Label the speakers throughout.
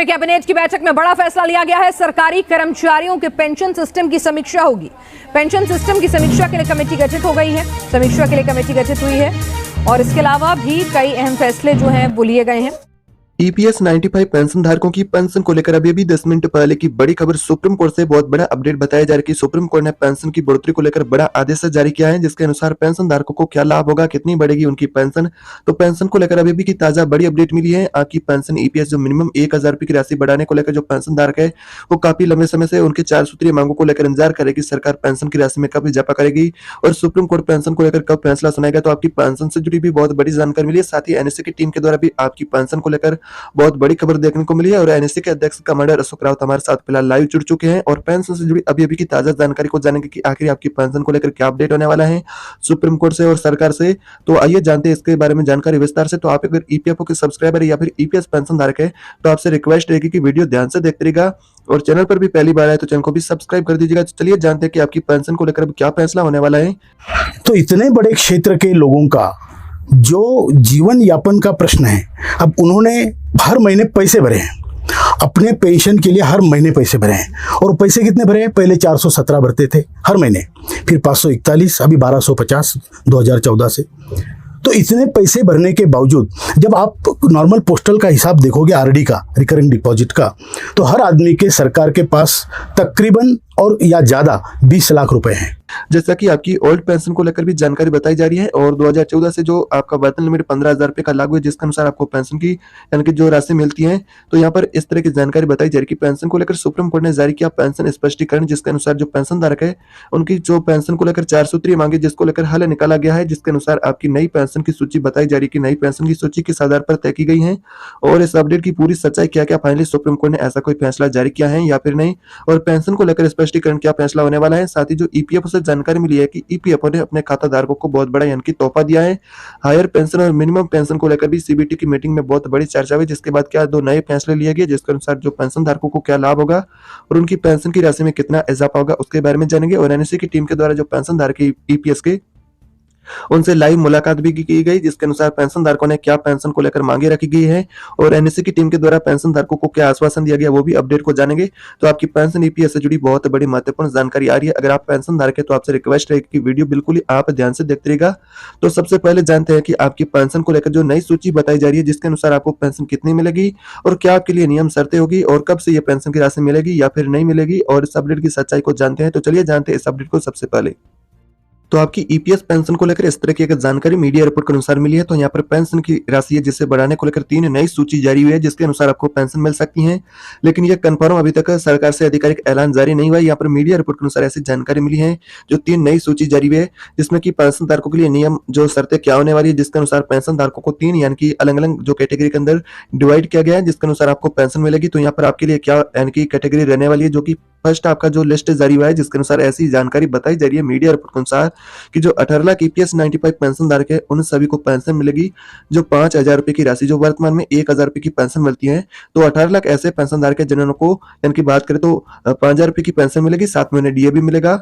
Speaker 1: केंद्रीय कैबिनेट की बैठक में बड़ा फैसला लिया गया है। सरकारी कर्मचारियों के पेंशन सिस्टम की समीक्षा होगी। पेंशन सिस्टम की समीक्षा के लिए कमेटी गठित हो गई है। समीक्षा के लिए कमेटी गठित हुई है और इसके अलावा भी कई अहम फैसले जो हैं वो लिए गए हैं।
Speaker 2: ईपीएस 95 पेंशन धारकों की पेंशन को लेकर अभी 10 मिनट पहले की बड़ी खबर सुप्रीम कोर्ट से बहुत बड़ा अपडेट बताया जा रहा है कि सुप्रीम कोर्ट ने पेंशन की बढ़ोतरी को लेकर बड़ा आदेश जारी किया है, जिसके अनुसार पेंशन धारकों को क्या लाभ होगा, कितनी बढ़ेगी उनकी पेंशन। तो पेंशन को लेकर अभी की ताजा बड़ी अपडेट मिली है। आपकी पेंशन ईपीएस जो मिनिमम 1000 रुपए की राशि बढ़ाने को लेकर जो पेंशन धारक है वो काफी लंबे समय से उनके 4 सूत्रीय मांगों को लेकर इंतजार करेगी सरकार पेंशन की राशि में कब इजाफा करेगी और सुप्रीम कोर्ट पेंशन को लेकर कब फैसला सुनाएगा। तो आपकी पेंशन से जुड़ी भी बहुत बड़ी जानकारी मिली है। साथ ही एनएससी की टीम के द्वारा भी आपकी पेंशन को लेकर बहुत बड़ी खबर देखने को मिली है और एनएससी के अध्यक्ष कमांडर अशोक रावत हमारे साथ फिलहाल लाइव जुड़ चुके हैं और पेंशन से जुड़ी अभी की ताजा जानकारी को जानेंगे कि आखिर आपकी पेंशन को लेकर क्या अपडेट होने वाला है सुप्रीम कोर्ट से और सरकार से। तो आइए जानते हैं इसके बारे में जानकारी विस्तार से। तो आप अगर ईपीएफओ के सब्सक्राइबर या फिर ईपीएस पेंशन धारक है तो आपसे रिक्वेस्ट रहेगी कि वीडियो ध्यान से देखते रहिएगा और चैनल पर भी पहली बार आए तो चैनल को भी सब्सक्राइब कर दीजिएगा। तो चलिए जानते हैं कि आपकी पेंशन को लेकर क्या फैसला होने वाला है।
Speaker 3: तो इतने बड़े क्षेत्र के लोगों का जो जीवन यापन का प्रश्न है, अब उन्होंने हर महीने पैसे भरे हैं अपने पेंशन के लिए, हर महीने पैसे भरे हैं और पैसे कितने भरे हैं? पहले 417 भरते थे हर महीने, फिर 541, अभी 1250 2014 से। तो इतने पैसे भरने के बावजूद जब आप नॉर्मल पोस्टल का हिसाब देखोगे, आरडी का, रिकरिंग डिपॉजिट का, तो हर आदमी के सरकार के पास तकरीबन और या ज्यादा 20 लाख रुपए हैं।
Speaker 2: जैसा कि आपकी ओल्ड पेंशन को लेकर भी जानकारी बताई जा रही है और 2014 से जो आपका वेतन लिमिट 15,000 रुपए का लागू है, जिसके अनुसार आपको पेंशन की यानी कि जो राशि मिलती है। तो यहाँ पर इस तरह की जानकारी बताई जा रही है कि पेंशन को लेकर सुप्रीम कोर्ट ने जारी किया पेंशन स्पष्टीकरण, जिसके अनुसार जो पेंशन धारक है उनकी जो पेंशन को लेकर 4 सूत्रीय मांगे जिसको लेकर हल निकाला गया है, जिसके अनुसार आपकी नई पेंशन की सूची बताई जा रही है कि नई पेंशन की सूची किस आधार पर तय की गई है और इस अपडेट की पूरी सच्चाई क्या फाइनली सुप्रीम कोर्ट ने ऐसा कोई फैसला जारी किया है या फिर नहीं और पेंशन को लेकर स्पष्टीकरण क्या फैसला होने वाला है। साथ ही जो ईपीएफओ से जानकारी मिली है कि ईपीएफओ ने अपने खाता धारकों को बहुत बड़ा यानी कि तोहफा दिया है। हायर पेंशन और मिनिमम पेंशन को लेकर भी सीबीटी की मीटिंग में बहुत बड़ी चर्चा हुई, जिसके बाद क्या 2 नए फैसले लिए गए, जिसके अनुसार जो पेंशन धारकों को क्या लाभ होगा और उनकी पेंशन की राशि में कितना इजाफा होगा उसके बारे में जानेंगे। और एनएससी की टीम के द्वारा जो पेंशन धारक ईपीएस के उनसे लाइव मुलाकात भी की गई, जिसके अनुसार पेंशन धारकों ने क्या पेंशन को लेकर मांगे रखी गई है और एनएससी की टीम के द्वारा पेंशन धारकों को क्या आश्वासन दिया गया वो भी अपडेट को जानेंगे। तो आपकी पेंशन ईपीएस से जुड़ी बहुत बड़ी महत्वपूर्ण जानकारी आ रही है। अगर आप पेंशन धारक है तो आपसे रिक्वेस्ट रहेगी कि वीडियो बिल्कुल ही आप ध्यान से देखते रहिएगा। तो सबसे पहले जानते हैं कि आपकी पेंशन को लेकर जो नई सूची बताई जा रही है, जिसके अनुसार आपको पेंशन कितनी मिलेगी और क्या आपके लिए नियम शर्तें होगी और कब से ये पेंशन की राशि मिलेगी या फिर नहीं मिलेगी और इस अपडेट की सच्चाई को जानते हैं। तो चलिए जानते हैं इस अपडेट को सबसे पहले। तो आपकी ईपीएस पेंशन को लेकर इस तरह की अगर जानकारी मीडिया रिपोर्ट के अनुसार मिली है तो यहाँ पर पेंशन की राशि है जिसे बढ़ाने को लेकर 3 नई सूची जारी हुई है, जिसके अनुसार आपको पेंशन मिल सकती है, लेकिन यह कंफर्म अभी तक सरकार से आधिकारिक ऐलान जारी नहीं हुआ है। यहाँ पर मीडिया रिपोर्ट के अनुसार ऐसी जानकारी मिली है जो 3 नई सूची जारी हुई है, जिसमें की पेंशन धारकों के लिए नियम जो शर्तें क्या होने वाली है, जिसके अनुसार पेंशन धारकों को 3 यानी कि अलग अलग जो कैटेगरी के अंदर डिवाइड किया गया है, जिसके अनुसार आपको पेंशन मिलेगी। तो यहाँ पर आपके लिए क्या यानी कि कैटेगरी रहने वाली है, जो कि फर्स्ट आपका जो लिस्ट जारी हुआ है, जिसके अनुसार ऐसी जानकारी बताई जा रही है मीडिया रिपोर्ट के अनुसार कि जो 18 लाख ईपीएस 95 पेंशन धारक है उन सभी को पेंशन मिलेगी जो 5,000 रुपए की राशि, जो वर्तमान में 1,000 रुपए की पेंशन मिलती है। तो 18 लाख ऐसे पेंशन धारक है जिन्होंने यानी कि बात करें तो 5,000 रुपए की पेंशन मिलेगी, साथ में उन्हें डीए भी मिलेगा।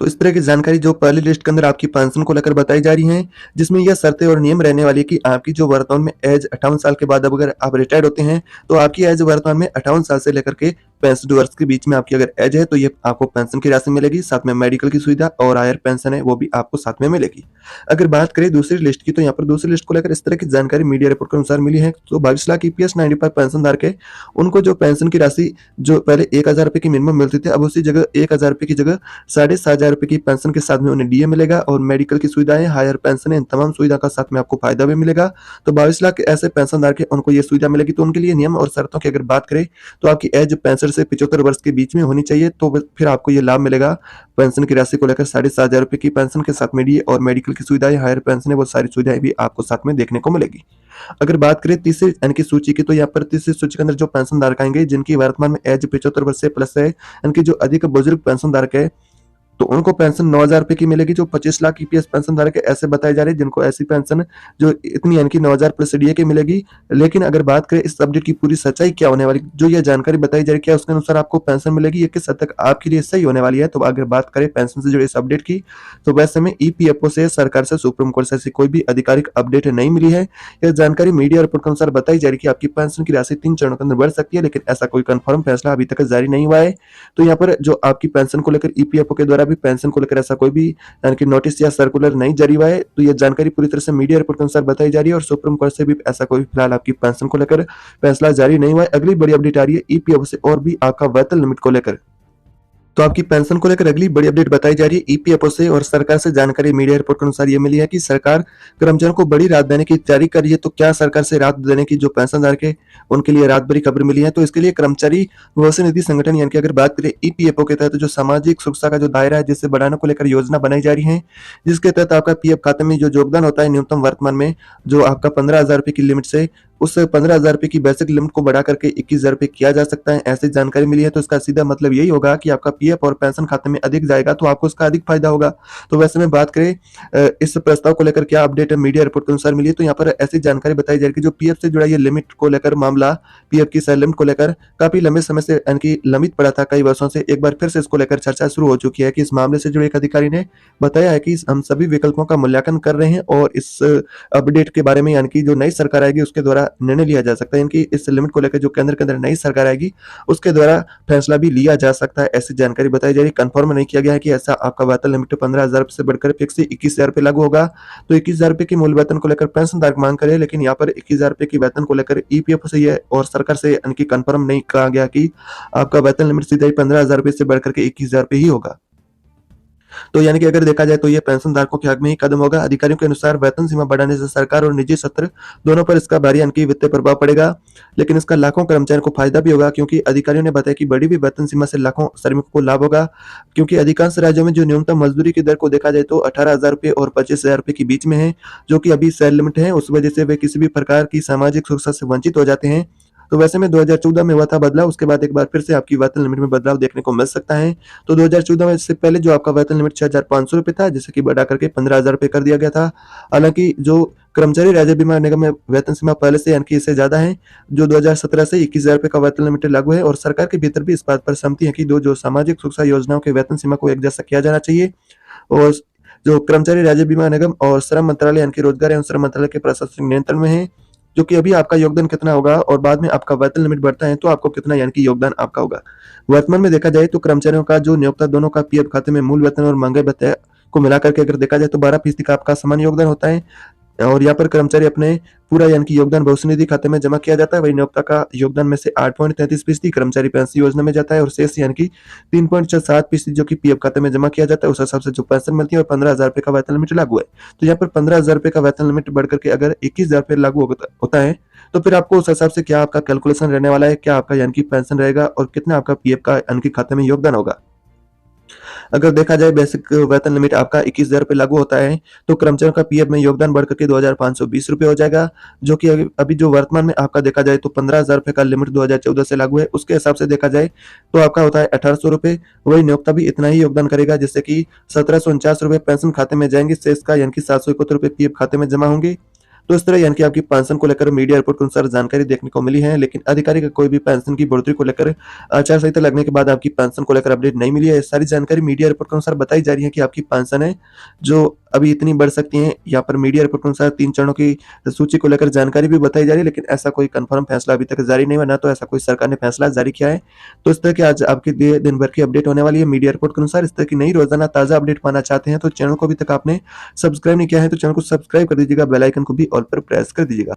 Speaker 2: तो इस तरह की जानकारी जो पहली लिस्ट के अंदर आपकी पेंशन को लेकर बताई जा रही है, जिसमें यह शर्तें और नियम रहने वाली है कि आपकी जो वर्तमान में एज 58 साल के बाद अब अगर आप रिटायर्ड होते हैं तो आपकी एज वर्तमान में 58 साल से लेकर के 65 वर्ष के बीच में आपकी अगर एज है तो ये आपको पेंशन की राशि मिलेगी, साथ में मेडिकल की सुविधा और हायर पेंशन है वो भी आपको साथ में मिलेगी। अगर बात करें दूसरी लिस्ट की तो यहाँ पर दूसरी लिस्ट को लेकर इस तरह की जानकारी मीडिया रिपोर्ट के अनुसार मिली है। तो 22 लाख ईपीएस 95 पेंशन धारक है उनको जो पेंशन की राशि जो पहले 1,000 रुपए की मिनिमम मिलती थी, अब उसी जगह 1,000 रुपए की जगह 7,500 रुपए की पेंशन के साथ में उन्हें डीए मिलेगा और मेडिकल की सुविधाएं, हायर पेंशन है, इन तमाम सुविधा का साथ में आपको फायदा भी मिलेगा। तो 22 लाख ऐसे पेंशन धारक है उनको ये सुविधा मिलेगी। तो उनके लिए नियम और शर्तों की अगर बात करें तो आपकी एज 65 से 75 वर्ष के बीच में होनी चाहिए, तो फिर आपको ये लाभ मिलेगा पेंशन की राशि को लेकर 7,500 रुपए की पेंशन के साथ में डीए और मेडिकल की सुविधाएं, हायर पेंशन है, वो सारी सुविधाएं भी आपको साथ में देखने को मिलेगी। अगर बात करें तीसरी यानी कि सूची की तो यहाँ पर तीसरी सूची के अंदर जो पेंशन धारक आएंगे जिनकी वर्तमान में एज 75 वर्ष से प्लस है, यानी कि जो अधिक बुजुर्ग पेंशन धारक है तो उनको पेंशन 9,000 रुपए की मिलेगी। जो 25 लाख ईपीएस पेंशन धारक है ऐसे बताए जा रहे हैं जिनको ऐसी पेंशन जो इतनी यानी कि 9,000 प्लस डीए की मिलेगी। लेकिन अगर बात करें इस अपडेट की पूरी सच्चाई क्या होने वाली, जो ये जानकारी बताई जा रही है क्या उसके अनुसार आपको पेंशन मिलेगी, ये किस हद तक आपके लिए सही होने वाली है। तो अगर बात करें पेंशन से जुड़े इस अपडेट की, तो वैसे में ईपीएफओ से, सरकार से, सुप्रीम कोर्ट से ऐसी कोई भी आधिकारिक अपडेट नहीं मिली है। यह जानकारी मीडिया रिपोर्ट के अनुसार बताई जा रही है कि आपकी पेंशन की राशि 3 चरणों के अंदर बढ़ सकती है, लेकिन ऐसा कोई कंफर्म फैसला अभी तक जारी नहीं हुआ है। तो यहाँ पर जो आपकी पेंशन को लेकर ईपीएफओ के द्वारा भी पेंशन को लेकर ऐसा कोई भी यानी कि नोटिस या सर्कुलर नहीं जारी हुआ है। तो यह जानकारी पूरी तरह से मीडिया रिपोर्ट के अनुसार बताई जा रही है और सुप्रीम कोर्ट से भी ऐसा कोई फिलहाल आपकी पेंशन को लेकर फैसला जारी नहीं हुआ है। अगली बड़ी अपडेट आ रही है ईपीएफओ से और भी आपका वेतन लिमिट को लेकर। तो आपकी पेंशन को लेकर अगली बड़ी अपडेट बताई जा रही है ईपीएफओ से और सरकार से जानकारी मीडिया रिपोर्ट के अनुसार ये मिली है कि सरकार कर्मचारियों को बड़ी राहत देने की तैयारी कर रही है। तो क्या सरकार से राहत देने की जो पेंशनधारक है उनके लिए राहत भरी खबर मिली है। तो इसके लिए कर्मचारी भविष्य निधि संगठन यानी कि अगर बात करें ईपीएफओ के तहत जो सामाजिक सुरक्षा का जो दायरा है जिससे बढ़ाने को लेकर योजना बनाई जा रही है, जिसके तहत आपका पीएफ खाते में जो योगदान होता है न्यूनतम वर्तमान में जो आपका 15,000 रुपए की लिमिट से उस 15,000 रुपए की बेसिक लिमिट को बढ़ा करके 21,000 रुपए किया जा सकता है, ऐसी जानकारी मिली है। तो इसका सीधा मतलब यही होगा कि आपका पीएफ और पेंशन खाते में अधिक जाएगा तो आपको उसका अधिक फायदा होगा। तो वैसे में बात करें इस प्रस्ताव को लेकर क्या अपडेट है मीडिया रिपोर्ट के अनुसार मिली है, तो यहाँ पर ऐसी जानकारी बताई जा रही है कि जो पीएफ से जुड़ा ये लिमिट को लेकर मामला, पीएफ की सेल लिमिट को लेकर काफी लंबे समय से यानी कि लंबित पड़ा था, कई वर्षों से। एक बार फिर से इसको लेकर चर्चा शुरू हो चुकी है कि इस मामले से जुड़े एक अधिकारी ने बताया है कि हम सभी विकल्पों का मूल्यांकन कर रहे हैं और इस अपडेट के बारे में यानी कि जो नई सरकार आएगी उसके द्वारा निर्णय लिया जा सकता है। इनकी इस लिमिट को लेकर जो केंद्र के अंदर नई सरकार आएगी उसके द्वारा फैसला भी लिया जा सकता है, ऐसी जानकारी बताई जा रही है। कंफर्म नहीं किया गया है कि ऐसा आपका वेतन लिमिट 15,000 से बढ़कर फिक्स 21,000 रुपए लागू होगा। तो 21,000 रुपए की मूल वेतन को लेकर पेंशनधारक मांग करे, लेकिन यहाँ पर 21,000 रुपए की वेतन को लेकर ईपीएफओ से ये और सरकार से इनकी कंफर्म नहीं कहा गया कि आपका वेतन लिमिट सीधा ही 15,000 रुपए से बढ़कर के 21,000 रुपए ही होगा। तो यानी कि अगर देखा जाए तो ये पेंशनधारकों के हक में ही कदम होगा। अधिकारियों के अनुसार वेतन सीमा बढ़ाने से सरकार और निजी क्षेत्र दोनों पर इसका भारी यानी वित्तीय प्रभाव पड़ेगा, लेकिन इसका लाखों कर्मचारियों को फायदा भी होगा क्योंकि अधिकारियों ने बताया कि बढ़ी हुई वेतन सीमा से लाखों श्रमिकों को लाभ होगा। क्योंकि अधिकांश राज्यों में जो न्यूनतम मजदूरी की दर को देखा जाए तो 18,000 रुपए और 25,000 रुपए के बीच में है, जो कि अभी सेल लिमिट है। उस वजह से वे किसी भी प्रकार की सामाजिक सुरक्षा से वंचित हो जाते हैं। तो वैसे में 2014 में हुआ था बदलाव, उसके बाद एक बार फिर से आपकी वेतन लिमिट में बदलाव देखने को मिल सकता है। तो 2014 में इससे पहले जो आपका वेतन लिमिट 6,500 रुपए था, जिसे कि बढ़ा करके 15,000 रुपए कर दिया गया था। हालांकि जो कर्मचारी राज्य बीमा निगम में वेतन सीमा पहले से यानी कि इससे ज्यादा है, जो 2017 से 21,000 रुपए का वेतन लिमिट लागू है और सरकार के भीतर भी इस बात पर सहमति है कि जो सामाजिक सुरक्षा योजनाओं के वेतन सीमा को एक जैसा किया जाना चाहिए। और जो कर्मचारी राज्य बीमा निगम और श्रम मंत्रालय यानी कि रोजगार एवं श्रम मंत्रालय के प्रशासनिक नियंत्रण में है, जो कि अभी आपका योगदान कितना होगा और बाद में आपका वेतन लिमिट बढ़ता है तो आपको कितना यानी कि योगदान आपका होगा। वर्तमान में देखा जाए तो कर्मचारियों का जो नियोक्ता दोनों का पीएफ खाते में मूल वेतन और महंगाई भत्ते को मिलाकर के अगर देखा जाए तो 12% का आपका समान योगदान होता है और यहाँ पर कर्मचारी अपने पूरा यानी कि योगदान भविष्य निधि खाते में जमा किया जाता है। वही नियोक्ता का योगदान में से 8.33% कर्मचारी पेंशन योजना में जाता है और शेष यानी कि 3.7% जो कि पीएफ खाते में जमा किया जाता है। उस हिसाब से जो पेंशन मिलती है और 15,000 रुपए का वेतन लिमिट लागू है। तो यहाँ पर 15,000 रुपए का वेतन लिमिट बढ़कर के अगर 21,000 रुपए लागू होता है तो फिर आपको उस हिसाब से क्या आपका कैलकुलेशन रहने वाला है, क्या आपका यानी कि पेंशन रहेगा और कितना आपका पीएफ का यानी कि खाते में योगदान होगा। अगर देखा जाए बेसिक वेतन लिमिट आपका 21,000 रुपए लागू होता है तो कर्मचारियों का पीएफ में योगदान बढ़कर के 2,520 रुपए हो जाएगा, जो कि अभी जो वर्तमान में आपका देखा जाए तो 15,000 रुपए का लिमिट 2014 से लागू है। उसके हिसाब से देखा जाए तो आपका होता है 1,800 रुपए। वही नियोक्ता भी इतना ही योगदान करेगा, जिससे कि 1,749 रुपए पेंशन खाते में जाएंगे, शेष का यानी कि 771 रुपए पीएफ खाते में जमा होंगे। तो इस तरह यानी कि आपकी पेंशन को लेकर मीडिया रिपोर्ट के अनुसार जानकारी देखने को मिली है, लेकिन अधिकारी का कोई भी पेंशन की बढ़ोतरी को लेकर आचार संहिता लगने के बाद आपकी पेंशन को लेकर अपडेट नहीं मिली है। सारी जानकारी मीडिया रिपोर्ट के अनुसार बताई जा रही है कि आपकी पेंशन है जो अभी इतनी बढ़ सकती है। यहाँ पर मीडिया रिपोर्ट के अनुसार 3 चरणों की सूची को लेकर जानकारी भी बताई जा रही है, लेकिन ऐसा कोई कंफर्म फैसला अभी तक जारी नहीं हुआ, ना तो ऐसा कोई सरकार ने फैसला जारी किया है। तो इस तरह की आज आपके दिन भर की अपडेट होने वाली है मीडिया रिपोर्ट के अनुसार। इस तरह की नई रोजाना ताजा अपडेट पाना चाहते हैं तो चैनल को अभी तक आपने सब्सक्राइब नहीं किया है तो चैनल को सब्सक्राइब कर दीजिएगा, बेल आइकन को भी ऑल पर प्रेस कर दीजिएगा।